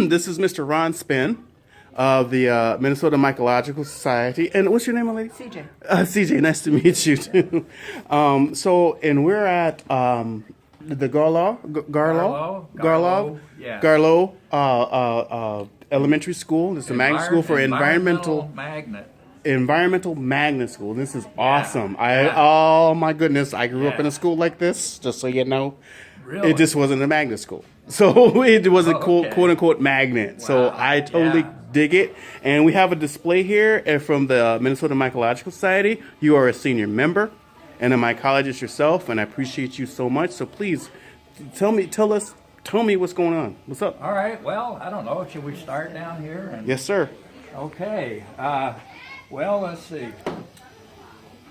This is Mr. Ron Spin of the Minnesota Mycological Society. And what's your name, my lady? CJ. CJ, nice to meet you too. And we're at the Garlough Elementary School. This is a magnet school for environmental Magnet School. This is awesome. Oh my goodness, I grew up in a school like this, just so you know. Really? It just wasn't a magnet school. So it was a quote unquote magnet. Wow. So I totally dig it. And we have a display here from the Minnesota Mychological Society. You are a senior member and a mycologist yourself, and I appreciate you so much. So please tell me what's going on. What's up? All right. Well, I don't know. Should we start down here? Yes, sir. Okay. Well, let's see.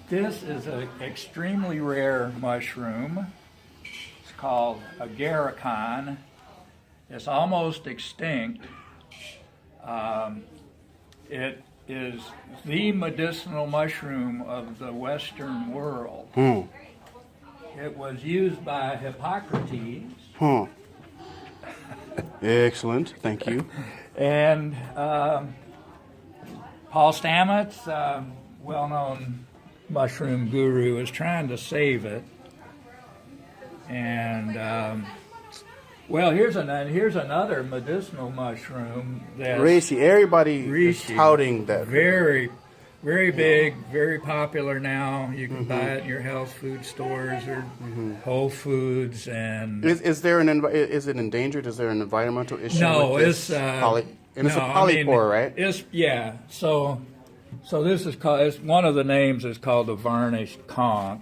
This is an extremely rare mushroom. It's called agaricon. It's almost extinct. It is the medicinal mushroom of the Western world. It was used by Hippocrates. Excellent, thank you. And Paul Stamets, well-known mushroom guru, is trying to save it. And well, here's another medicinal mushroom that everybody is touting that. Very, very big, very popular now. You can buy it in your health food stores or Whole Foods. And is it endangered? Is there an environmental issue? No, with it's it's a polypore, right? So this is called. It's one of the names is called the varnished conch,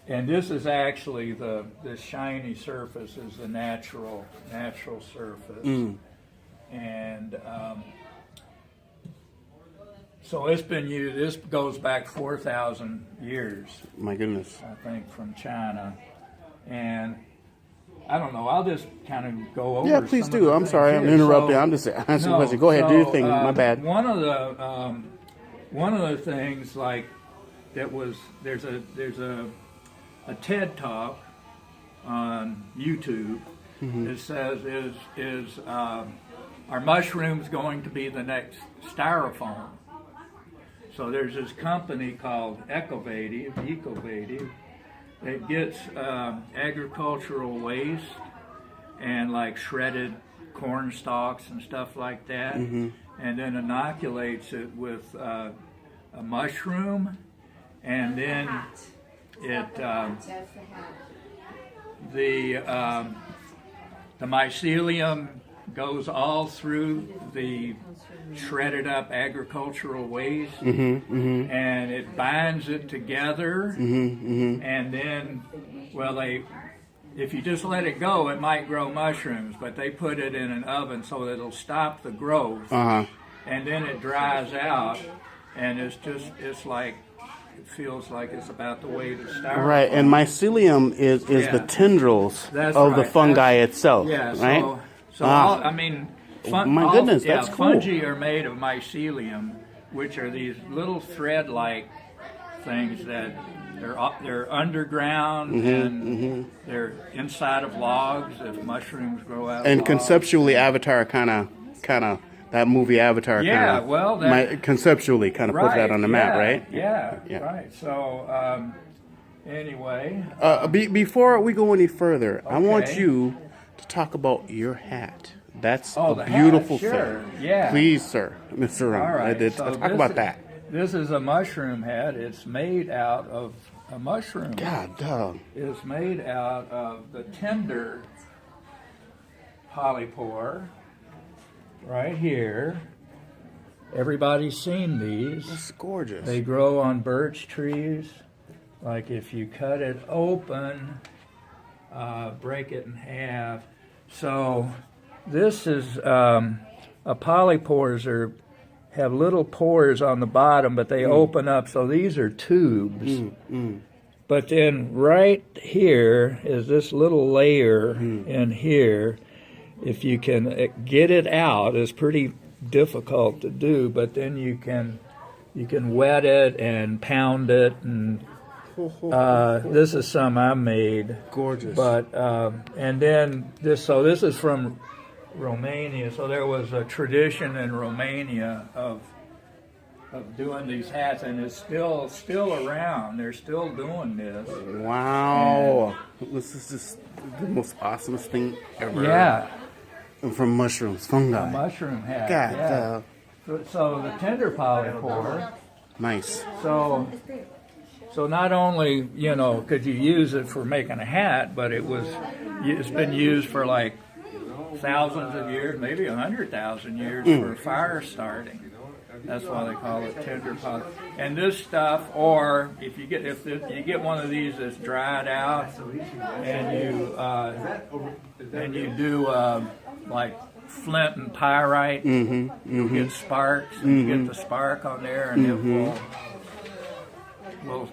and this is actually this shiny surface is the natural surface, and so it's been used. This goes back 4,000 years. My goodness. I think from China, and I don't know. I'll just kind of go over. Yeah, please do. I'm sorry, I'm interrupting. I'm just asking a question. Go ahead, do your thing. My bad. One of the things like that was there's a TED talk on YouTube that says is are mushrooms going to be the next styrofoam? So there's this company called Ecological that gets agricultural waste and like shredded corn stalks and stuff like that, and then inoculates it with a mushroom, and then the mycelium goes all through the shredded up agricultural waste, and it binds it together, and then, if you just let it go, it might grow mushrooms, but they put it in an oven so that it'll stop the growth, and then it dries out, and it feels like it's about the way to start. Right, and mycelium is the tendrils of the fungi itself, right? My goodness, that's cool. Fungi are made of mycelium, which are these little thread-like things that they're underground and they're inside of logs. If mushrooms grow out. And of conceptually, logs. Avatar kind of that movie Avatar. Conceptually kind of put that on the map, right? Yeah, right. So anyway, before we go any further, I want you to talk about your hat. That's a beautiful thing. Yeah. Please, sir, Mr. Ron. All right. Let's talk about that. This is a mushroom hat. It's made out of a mushroom. God dog. It's made out of the tender polypore right here. Everybody's seen these. That's gorgeous. They grow on birch trees. Like if you cut it open, break it in half. So this is polypores have little pores on the bottom, but they open up. So these are tubes. But then right here is this little layer in here. If you can get it out, it's pretty difficult to do. But then you can wet it and pound it, and this is some I made. Gorgeous. But and then this. So this is from Romania. So there was a tradition in Romania of doing these hats, and it's still around. They're still doing this. Wow. This is just the most awesomest thing ever. Yeah. From mushrooms, fungi. A mushroom hat. God, yeah. So the tender polypore. Nice. So not only, you know, could you use it for making a hat, but it's been used for like thousands of years, maybe 100,000 years for fire starting. That's why they call it tender poly. And this stuff, or if you get one of these that's dried out, and you do like flint and pyrite, you get sparks, and you get the spark on there, and it will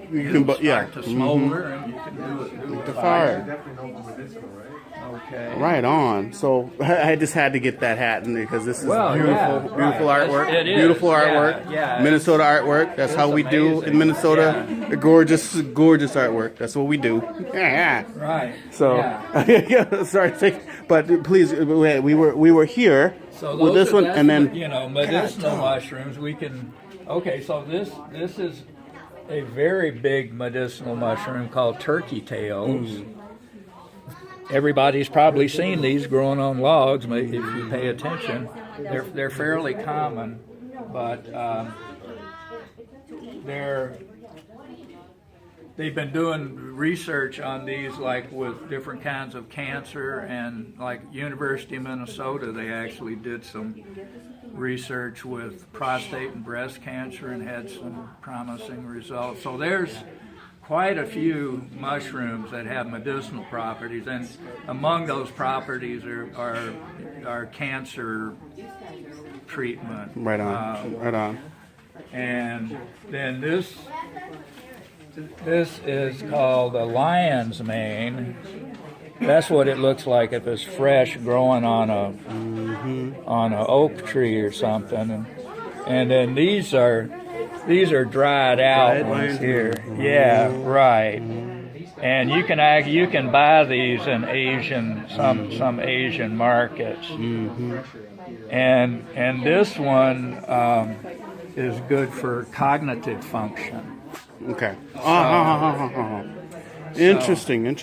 start to smolder, and you can do it the fire. Okay. Right on. So I just had to get that hat in there because this is beautiful artwork. It is. Beautiful artwork. Yeah, Minnesota artwork. That's how we do in Minnesota. Yeah. Gorgeous artwork. That's what we do. Yeah. Right. So, sorry, but please, we were here with this one, and then medicinal mushrooms. We can. Okay, so this is a very big medicinal mushroom called turkey tails. Everybody's probably seen these growing on logs. If you pay attention, they're fairly common, but they've been doing research on these, like with different kinds of cancer, and like University of Minnesota, they actually did some research with prostate and breast cancer and had some promising results. So there's quite a few mushrooms that have medicinal properties, and among those properties are cancer treatment. Right on. Right on. And then this is called a lion's mane. That's what it looks like if it's fresh, growing on a oak tree or something. And then these are dried out ones here. Yeah, right. And you can buy these in some Asian markets. And this one is good for cognitive function. Okay. Interesting.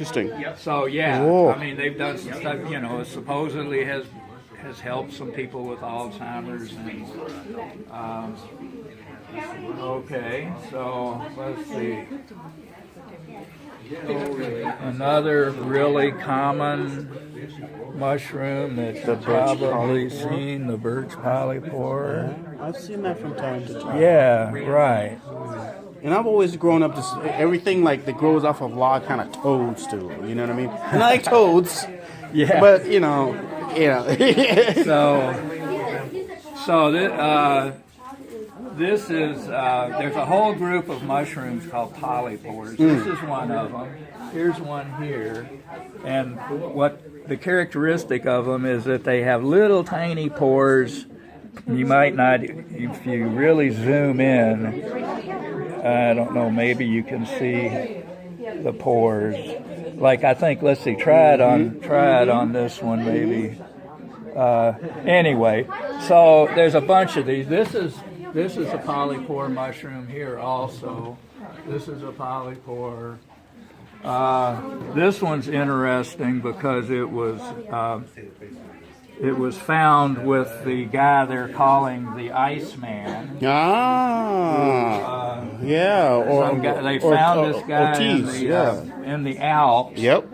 So yeah, Whoa. I mean, they've done some stuff. It supposedly has helped some people with Alzheimer's. And, okay, so let's see. Another really common mushroom that you've probably seen, the birch polypore. I've seen that from time to time. Yeah, right. And I've always grown up just everything like that grows off of log kind of toadstool. You know what I mean? And I like toads. Yeah. But this is there's a whole group of mushrooms called polypores. This is one of them. Here's one here, and what the characteristic of them is that they have little tiny pores. You might not, if you really zoom in, I don't know, maybe you can see the pores. Like, I think, let's see, try it on this one maybe. Anyway, so there's a bunch of these. This is a polypore mushroom here also. This is a polypore. This one's interesting because it was found with the guy they're calling the Iceman. They found this guy in the Alps. Yep.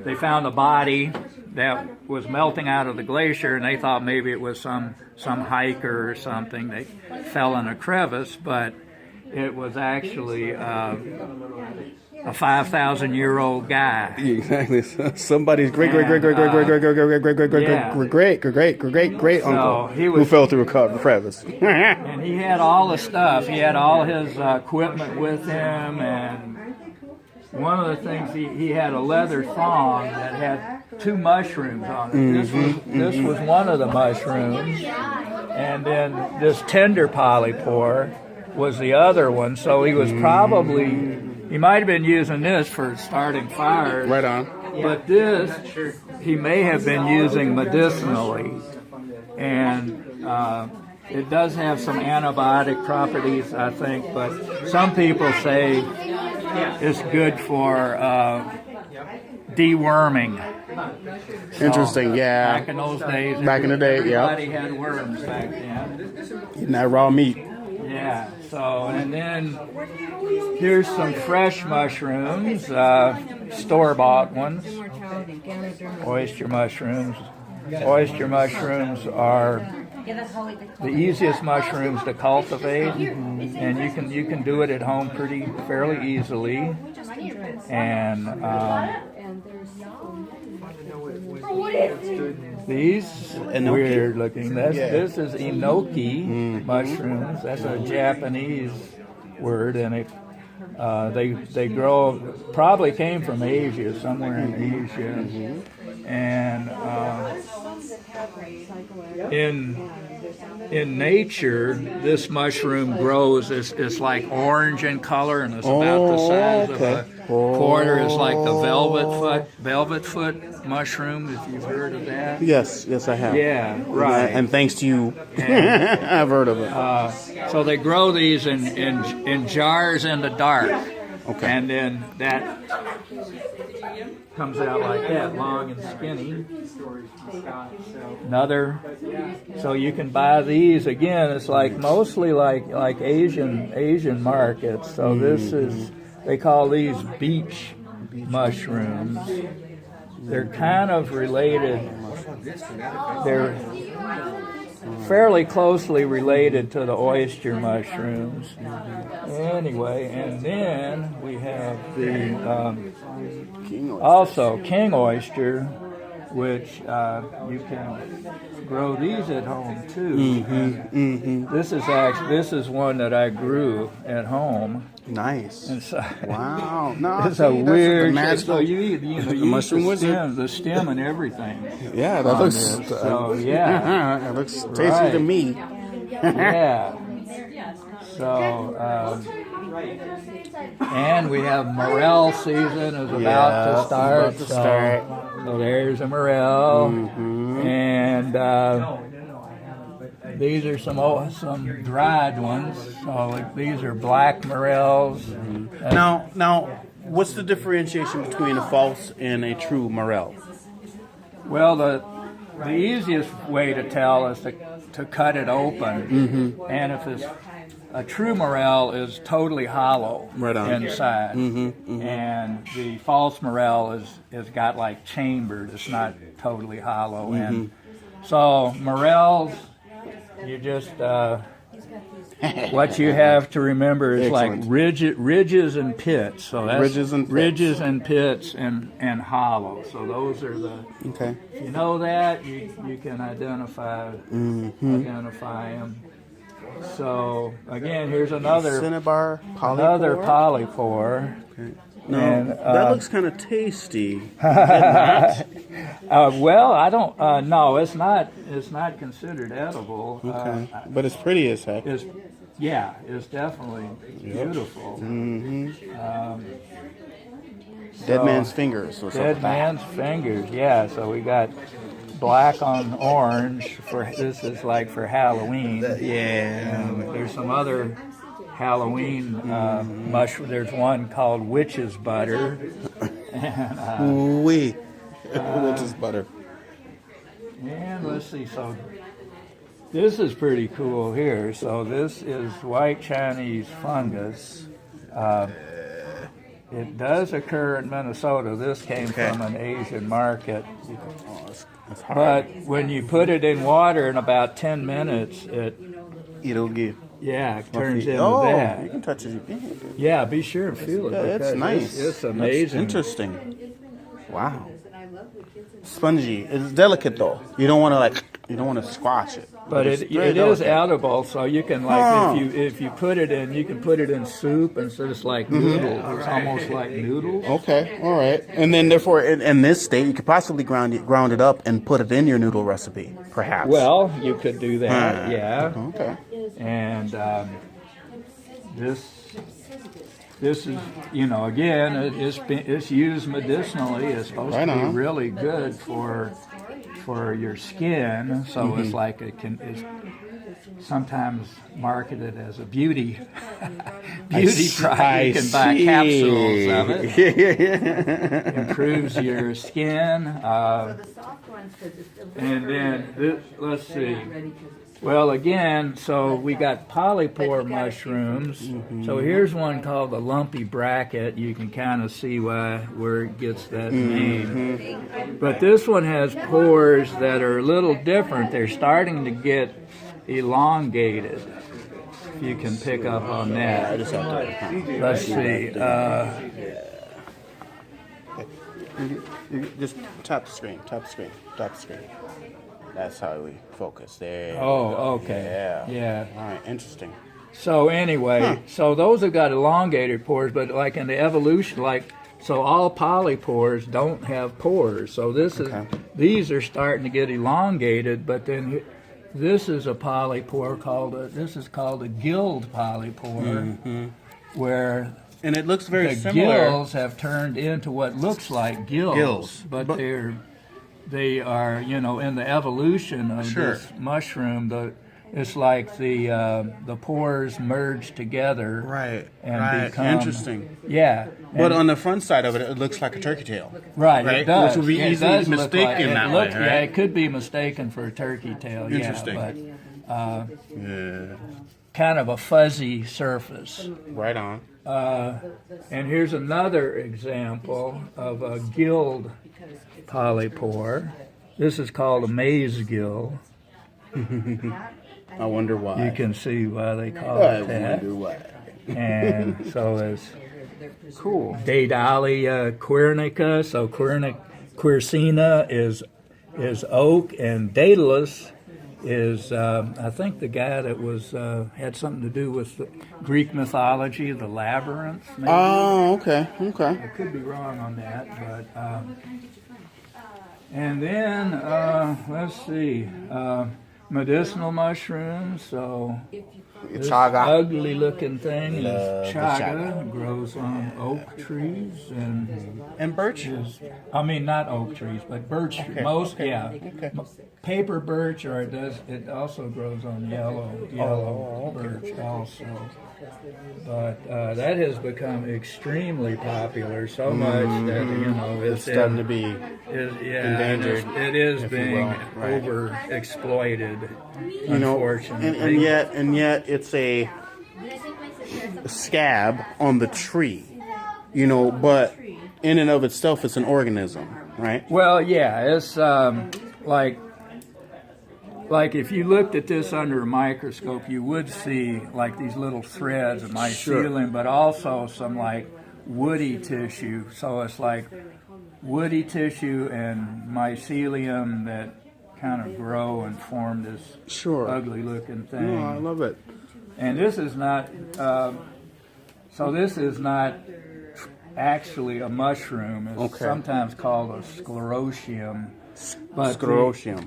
They found a body that was melting out of the glacier, and they thought maybe it was some hiker or something. They fell in a crevice, but it was actually a 5,000-year-old guy. Exactly. Somebody's great uncle who fell through a crevice. And he had all the stuff. He had all his equipment with him, and one of the things he had a leather thong that had 2 mushrooms on it. This was one of the mushrooms, and then this tender polypore was the other one. So he was probably. He might have been using this for starting fires. Right on. But this, he may have been using medicinally, and it does have some antibiotic properties, I think, but some people say it's good for deworming. Interesting, yeah. Back in those days, Back in the day, yeah. everybody had worms back then. Eating that raw meat. Yeah, so, and then here's some fresh mushrooms, store-bought ones, oyster mushrooms. Oyster mushrooms are the easiest mushrooms to cultivate, and you can do it at home fairly easily. And these weird looking. This is enoki mushrooms. That's a Japanese word, and they grow. Probably came from Asia, somewhere in Asia, and in nature, this mushroom grows. It's like orange in color, and it's about the size of a quarter. It's like the velvet foot mushroom. If you've heard of that. Yes, I have. Yeah, right. And thanks to you, I've heard of it. So they grow these in jars in the dark, and then that comes out like that, long and skinny. So you can buy these again. It's like mostly like Asian markets. So this is, they call these beach mushrooms. They're kind of related. They're fairly closely related to the oyster mushrooms. Anyway, and then we have the also king oyster, which you can grow these at home too. This is one that I grew at home. Nice. And so, wow. No, it's a weird. So you eat the mushroom the stem and everything. Yeah, that looks. So yeah, it looks tasty to me. Yeah. So, and we have morel season is about to start. So there's a morel, and these are some dried ones. So these are black morels. Now, what's the differentiation between a false and a true morel? Well, the easiest way to tell is to cut it open, and if it's a true morel is totally hollow inside, and the false morel is got like chambered. It's not totally hollow, and so morels, you just what you have to remember is like ridges and pits. So that's ridges and pits and hollow. So those are the. Okay. If you know that, you can identify them. So again, here's another cinnabar polypore. Another polypore. Okay. No, and, that looks kind of tasty. Well, I don't. No, it's not. It's not considered edible. Okay, but it's pretty as heck. It's definitely beautiful. Dead man's fingers. Or dead man's fingers. Yeah. So we got black on orange this is like for Halloween. Yeah. And there's some other Halloween mushroom. There's one called witch's butter. And, witch's butter. And let's see. So this is pretty cool here. So this is white Chinese fungus. It does occur in Minnesota. This came from an Asian market. But when you put it in water in about 10 minutes, it'll give. Yeah, it turns into that. You can touch it. Yeah, be sure and feel it. Yeah, it's nice. It's amazing. That's interesting. Wow. Spongy. It's delicate though. You don't want to squash it. But it is edible, so you can if you put it in, you can put it in soup, and so it's like noodles. It's almost like noodles. Okay, all right. And then therefore, in this state, you could possibly ground it up and put it in your noodle recipe, perhaps. Well, you could do that. Yeah. Okay. And this this is, you know, again, it's used medicinally. It's supposed to be really good for your skin. So it's like it's sometimes marketed as a beauty product. You can buy capsules of it. Improves your skin. And then let's see. Well, again, so we got polypore mushrooms. So here's one called the lumpy bracket. You can kind of see where it gets that name. But this one has pores that are a little different. They're starting to get elongated. If you can pick up on that. Let's see. You just tap the screen. That's how we focus there. Oh, okay. Yeah. All right, interesting. So anyway, so those have got elongated pores, but like in the evolution, so all polypores don't have pores. So these are starting to get elongated, but then this is a polypore called a guild polypore, where and it looks very the similar. gills have turned into what looks like gills. But they are, you know, in the evolution of this mushroom, it's like the pores merge together, and become interesting. Yeah, but on the front side of it, it looks like a turkey tail. Right, it does. Which would be easily mistaken that way, right? Yeah, it could be mistaken for a turkey tail. Interesting. Yeah, but kind of a fuzzy surface. Right on. And here's another example of a gilled polypore. This is called a maze gill. I wonder why. You can see why they call it that. I wonder why. And so it's cool. Daedallia quernica. So quercina is oak, and Daedalus is I think the guy that was had something to do with the Greek mythology, the labyrinth. Maybe. Oh, okay. I could be wrong on that, but and then let's see, medicinal mushrooms. So this chaga. ugly looking thing is chaga. Grows on oak trees and birch. I mean, not oak trees, but birch. Paper birch, or it also grows on yellow birch also. But that has become extremely popular, so much that, you know, it's starting to be endangered. It is being overexploited, unfortunately. And yet it's a scab on the tree, you know, but in and of itself it's an organism, right? Well, yeah, it's like if you looked at this under a microscope, you would see like these little threads of mycelium, but also some like woody tissue. So it's like woody tissue and mycelium that kind of grow and form this ugly looking thing. Oh, I love it. And this is not, this is not actually a mushroom. It's sometimes called a sclerotium. But Sclerotium.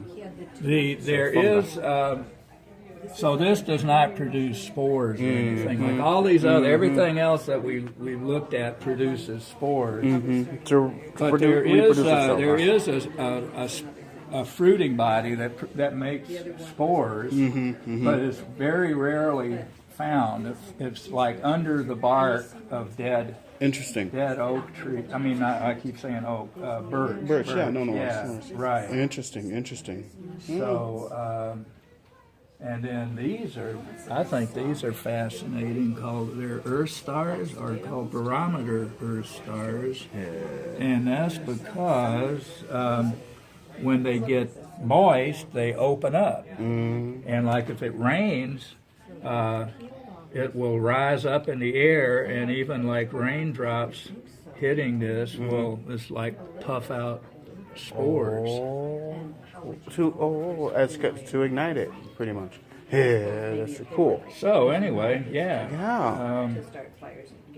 So this does not produce spores or anything. Like all these other, everything else that we looked at produces spores. But there is a fruiting body that makes spores, but it's very rarely found. It's like under the bark of dead oak tree. I mean, I keep saying oak. Birch. Birch. Yeah, no. Yeah, right. Interesting. So, and then I think these are fascinating. They're earth stars, or called barometer earth stars, and that's because when they get moist, they open up, and like if it rains. It will rise up in the air, and even like raindrops hitting this will just like puff out spores. To ignite it, pretty much. Yeah, that's cool. So anyway,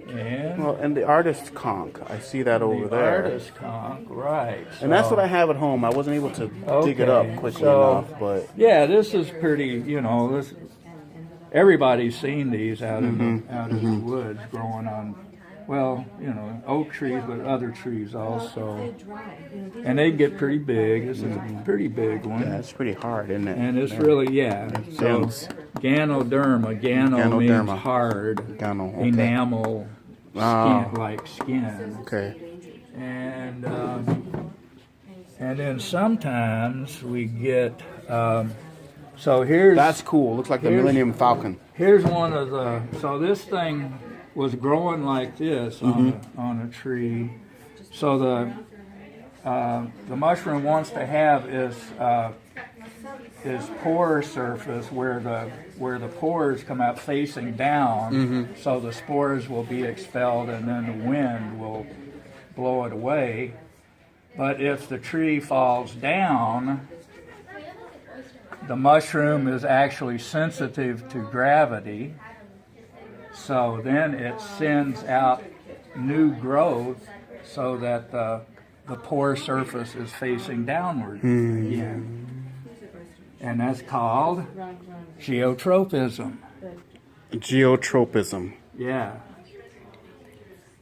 and the artist conch, I see that over there. The artist conch, right. And that's what I have at home. I wasn't able to dig it up quickly enough, but yeah, this is pretty. You know, everybody's seen these out in the woods growing on well, oak trees, but other trees also. And they get pretty big. This is a pretty big one. Yeah, it's pretty hard, isn't it? And it's really, so dense. Ganoderma. Gano means hard. Gano, okay. Enamel, skin, like skin. Okay. And then sometimes we get, so here's... That's cool. Looks like the Millennium Falcon. Here's one of the, so this thing was growing like this on a tree. So the mushroom wants to have is pore surface where the pores come out facing down, so the spores will be expelled and then the wind will blow it away. But if the tree falls down, the mushroom is actually sensitive to gravity, so then it sends out new growth so that the pore surface is facing downward again. And that's called geotropism. Geotropism. Yeah.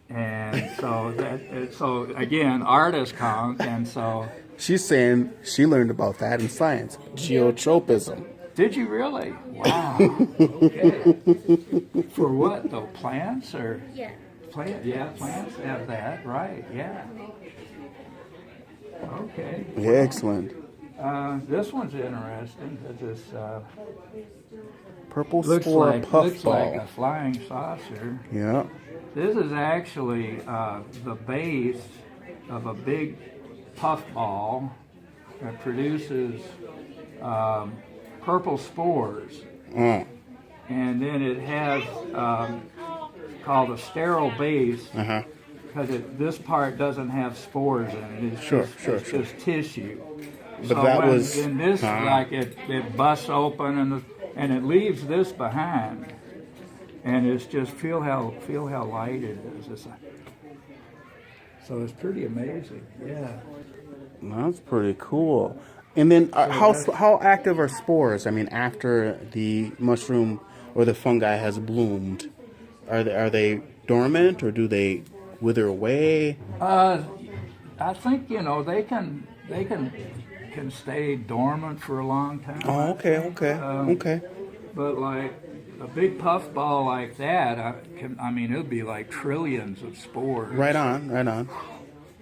And so again, artist count, and so... She's saying she learned about that in science. Geotropism. Did you really? Wow. Okay. For what though? Plants or? Yeah. Plants have that, right? Yeah. Okay. Yeah, excellent. This one's interesting. This Purple looks spore like puffball. a flying saucer. Yeah. This is actually the base of a big puffball that produces purple spores. And then it has called a sterile base because this part doesn't have spores in it. It's just tissue. But so that was in this like it busts open and it leaves this behind. And it's just feel how light it is. So it's pretty amazing. Yeah. That's pretty cool. And then how active are spores? I mean, after the mushroom or the fungi has bloomed, are they dormant or do they wither away? I think they can stay dormant for a long time. Oh, okay. But like a big puffball like that, it'll be like trillions of spores. Right on.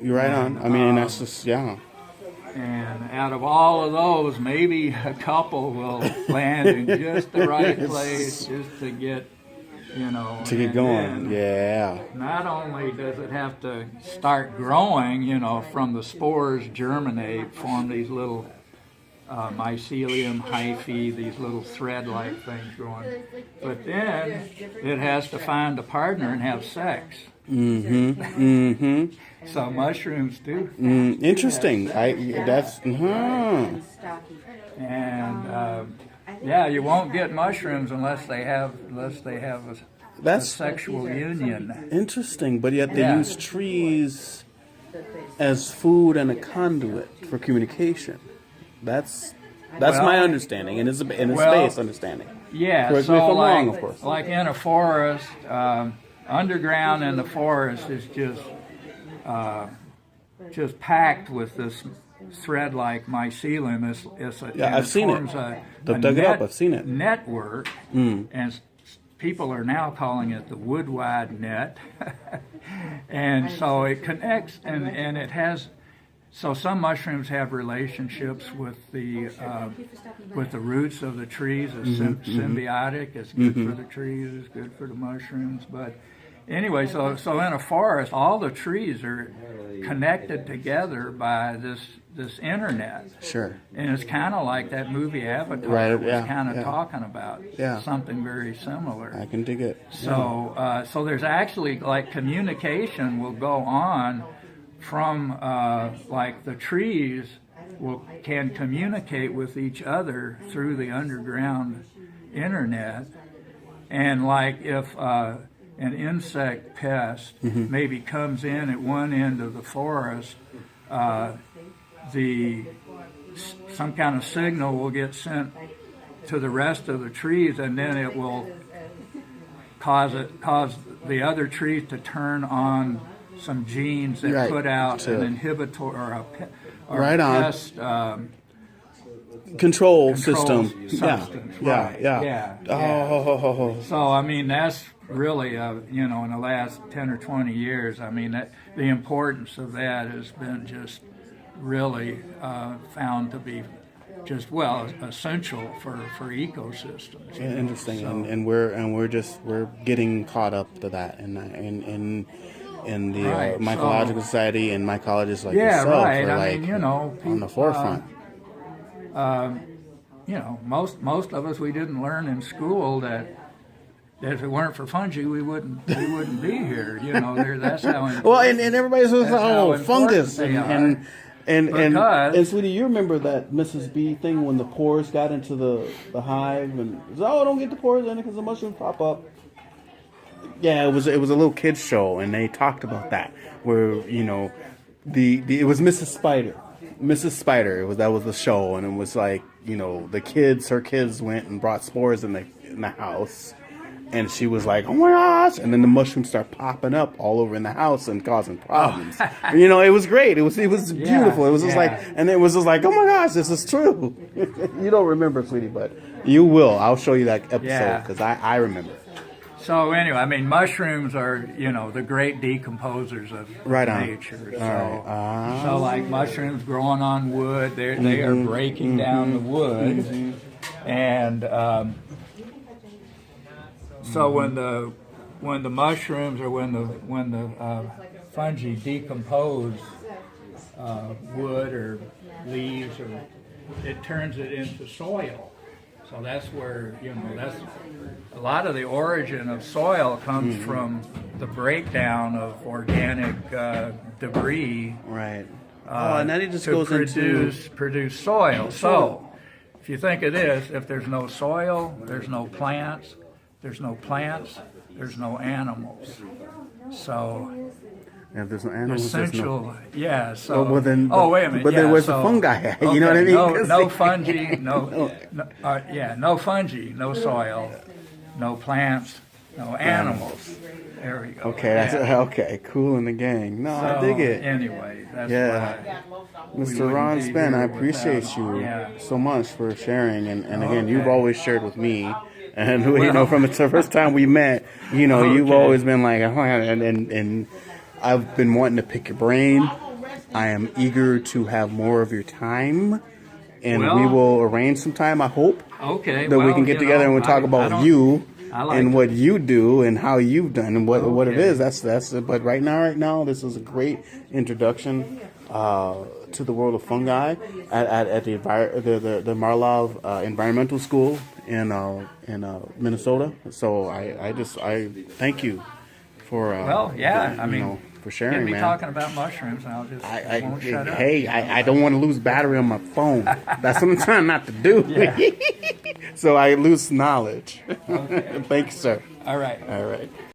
You're right on. I mean, that's just And out of all of those, maybe a couple will land in just the right place, just to get, to get going. Yeah. Not only does it have to start growing, from the spores germinate, form these little mycelium hyphae, these little thread-like things growing, but then it has to find a partner and have sex. So mushrooms do. Interesting. And you won't get mushrooms unless they have a sexual union. Interesting, but yet they use trees as food and a conduit for communication. That's my understanding, and it's base understanding. Yeah, Correct me if I'm wrong, of course. Like in a forest, underground in the forest is just packed with this thread-like mycelium. I've seen it. I've dug it up. I've seen it. Network, and people are now calling it the wood-wide net. And so it connects, and it has. So some mushrooms have relationships with the roots of the trees. It's symbiotic. It's good for the trees. It's good for the mushrooms. But anyway, so in a forest, all the trees are connected together by this internet. Sure. And it's kind of like that movie Avatar was kind of talking about. Something very similar. I can dig it. So so there's actually like communication will go on from like the trees can communicate with each other through the underground internet, and like if an insect pest maybe comes in at one end of the forest, some kind of signal will get sent to the rest of the trees, and then it will cause the other trees to turn on some genes that Right, put out to- an inhibitor or a Right on. pest Control control system. substance. Yeah, Right. yeah. Yeah, Oh, So I mean that's really you know, in the last 10 or 20 years, I mean that the importance of that has been just really found to be just essential for ecosystems. you know. interesting. So, And we're getting caught up to that in the Right, Mycological Society and mycologists like yeah, yourself right. are I like mean, you know, on the forefront. You know, most of us, we didn't learn in school that if it weren't for fungi, we wouldn't be here. You know, that's how. Well, and everybody's like, That's how oh, important fungus, they are. and Because- sweetie, you remember that Mrs. B thing when the pores got into the hive, and don't get the pores in it because the mushrooms pop up. Yeah, it was a little kids show, and they talked about that where you know it was Mrs. Spider. That was the show, and it was like, you know, her kids went and brought spores in the house, and she was like, oh my gosh, and then the mushrooms start popping up all over in the house and causing problems. You know, it was great. It was beautiful. It was just like, and it was just like, oh my gosh, this is true. You don't remember, sweetie, but you will. I'll show you that episode Yeah. because I remember. So anyway, I mean, mushrooms are, you know, the great decomposers of Right on. nature. So, right. so like mushrooms growing on wood, they are breaking down the wood, and so when the mushrooms or when the fungi decompose wood or leaves, or it turns it into soil. So that's where, you know, that's a lot of the origin of soil comes from the breakdown of organic debris Right. And then it just to goes produce soil. So if you think of this, if there's no soil, there's no plants. There's no plants, there's no animals. So if there's no animals, there's no. essential, yeah. So Well, then, wait a minute. But yeah, then where's so, the fungi at? You okay, know what I mean? No fungi, no fungi, no soil, no plants, no animals. There we go. Okay, okay, cool in the gang. No, I So, dig it. Anyway, that's Yeah. why. Mr. Ron Spen, I appreciate you so much for sharing. And again, you've always shared with me. And you know, from the first time we met, you know, you've always been like, oh, and I've been wanting to pick your brain. I am eager to have more of your time, and we will arrange some time. I hope that we can get together and we'll talk about you and what you do and how you've done and what it is. That's. But right now, this is a great introduction to the world of fungi at the Garlough Environmental School in Minnesota. So I thank you for for sharing, Get me man. talking about mushrooms, and I'll just won't shut up. Hey, I don't want to lose battery on my phone. That's what I'm trying not to do. So I lose knowledge. Okay. Thank you, sir. All right. All right.